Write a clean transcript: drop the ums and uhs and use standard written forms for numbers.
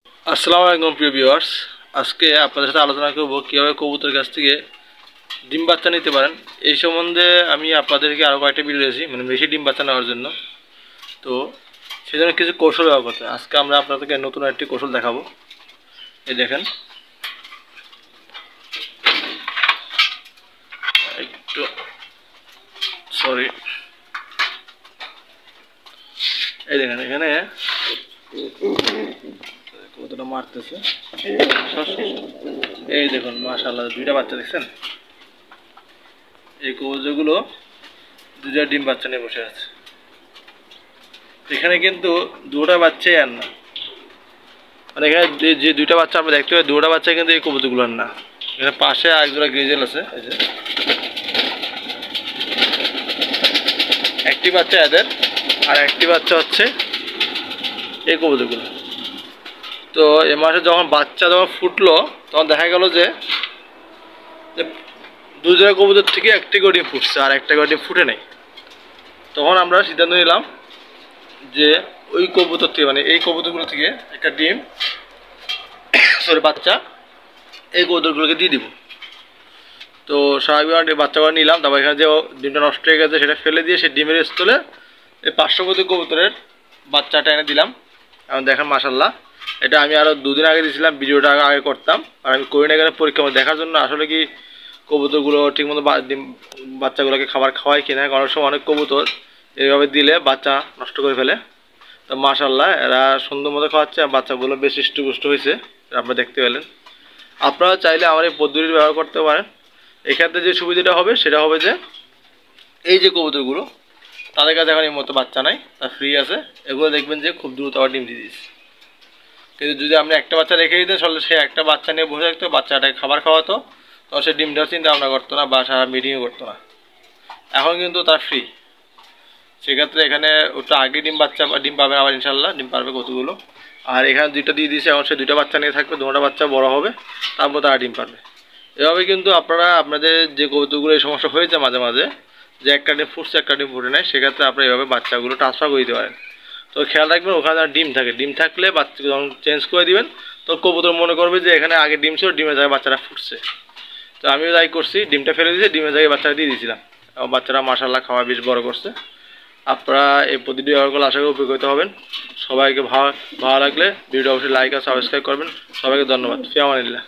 আসসালামু আলাইকুম প্রিয় ভিউয়ার্স, আজকে আপনাদের সাথে আলোচনা করব কীভাবে কবুতরের কাছ থেকে ডিম বাচ্চা নিতে পারেন। এই সম্বন্ধে আমি আপনাদেরকে আরও কয়েকটা ভিডিও দিয়েছি, বেশি ডিম বাচ্চা নেওয়ার জন্য। তো সেজন্য কিছু কৌশল ব্যবহার করতে আজকে আমরা আপনাদেরকে নতুন একটি কৌশল দেখাবো। এই দেখেন, একটু সরি, এই দেখেন এখানে কতটা মারতেছে। এই দেখুন মাশাআল্লাহ, দুইটা বাচ্চা দেখছেন। এই কবুতরগুলো দুইটা ডিম বাচ্চা নিয়ে বসে আছে। এখানে কিন্তু দুটা বাচ্চাই আর না, মানে এখানে যে দুইটা বাচ্চা আমরা দেখতে পাই, দুটা বাচ্চা কিন্তু এই কবুতরগুলোর না। এখানে পাশে আর দুটা গ্রিজেল আছে, এই যে একটি বাচ্চা এদের, আর একটি বাচ্চা হচ্ছে এই কবুতরগুলো। তো এ মাসে যখন বাচ্চা ফুটলো, তখন দেখা গেল যে দুজোড়া কবুতর থেকে একটি করে ডিম ফুটছে, আর একটা করে ডিম ফুটে নেই। তখন আমরা সিদ্ধান্ত নিলাম যে ওই কবুতর থেকে, মানে এই কবুতরগুলো থেকে একটা ডিম বাচ্চা এই কবুতরগুলোকে দিয়ে দিব। তো স্বাভাবিক বাচ্চাগুলো নিলাম, তারপর এখানে যে ডিমটা নষ্ট হয়ে গেছে সেটা ফেলে দিয়ে সেই ডিমের স্থলে এই পার্শ্ববর্তী কবুতরের বাচ্চাটা এনে দিলাম। এখন দেখেন মাশাআল্লাহ, এটা আমি আরও দুদিন আগে দিয়েছিলাম, ভিডিওটা আগে করতাম, আর আমি করি না এখানে পরীক্ষা দেখার জন্য আসলে কি কবুতরগুলো ঠিকমতো ডিম বাচ্চাগুলোকে খাবার খাওয়ায় কিনা। কারণ সময় অনেক কবুতর এইভাবে দিলে বাচ্চা নষ্ট করে ফেলে। তো মাশাআল্লাহ এরা সুন্দর মতো খাওয়াচ্ছে, আর বাচ্চাগুলো বেশ হৃষ্টপুষ্ট হয়েছে, আপনারা দেখতে পেলেন। আপনারা চাইলে আমার এই পদ্ধতিটি ব্যবহার করতে পারেন। এক্ষেত্রে যে সুবিধাটা হবে সেটা হবে যে এই যে কবুতরগুলো, তাদের কাছে এখন এই মতো বাচ্চা নাই, তা ফ্রি আছে, এগুলো দেখবেন যে খুব দ্রুত আবার ডিম দিয়ে দিচ্ছে। কিন্তু যদি আপনি একটা বাচ্চা রেখে দিতেন, তাহলে সে একটা বাচ্চা নিয়ে বসে থাকতো, বাচ্চাটাকে খাবার খাওয়াতো, তখন সে ডিমটাও চিন্তা ভাবনা করতো না বা সারা মিটিংও করতো না। এখন কিন্তু তার ফ্রি। সেক্ষেত্রে এখানে ওটা আগে ডিম পাবে আবার, ইনশাল্লাহ ডিম পারবে কতগুলো। আর এখানে দুইটা দিয়ে দিয়েছে, এখন সে দুইটা বাচ্চা নিয়ে থাকবে, দুটা বাচ্চা বড় হবে, তারপর তারা ডিম পারবে। এভাবে কিন্তু আপনারা আপনাদের যে কবুতরগুলো এই সমস্যা হয়েছে মাঝে মাঝে, যে একটা ডিম ফুটছে একটা ডিম ফুটে নেয়, সেক্ষেত্রে আপনারা এভাবে বাচ্চাগুলো ট্রান্সফার করে দিতে পারেন। তো খেয়াল রাখবেন ওখানে ডিম থাকে, ডিম থাকলে বাচ্চাকে যখন চেঞ্জ করে দিবেন, তো কবুতর মনে করবে যে এখানে আগে ডিম ছিল, ডিমের জায়গায় বাচ্চাটা ফুটছে। তো আমিও তাই করছি, ডিমটা ফেলে দিয়েছি, ডিমের জায়গায় বাচ্চাটা দিয়ে দিয়েছিলাম, এবং বাচ্চারা মাশাআল্লাহ খাওয়া বেশ বড় করছে। আপনারা এই পদ্ধতি ব্যবহার করলে আশা করি উপকৃত হবেন। সবাইকে ভালো লাগলে ভিডিও অবশ্যই লাইক আর সাবস্ক্রাইব করবেন। সবাইকে ধন্যবাদ। ফি আমানিল্লাহ।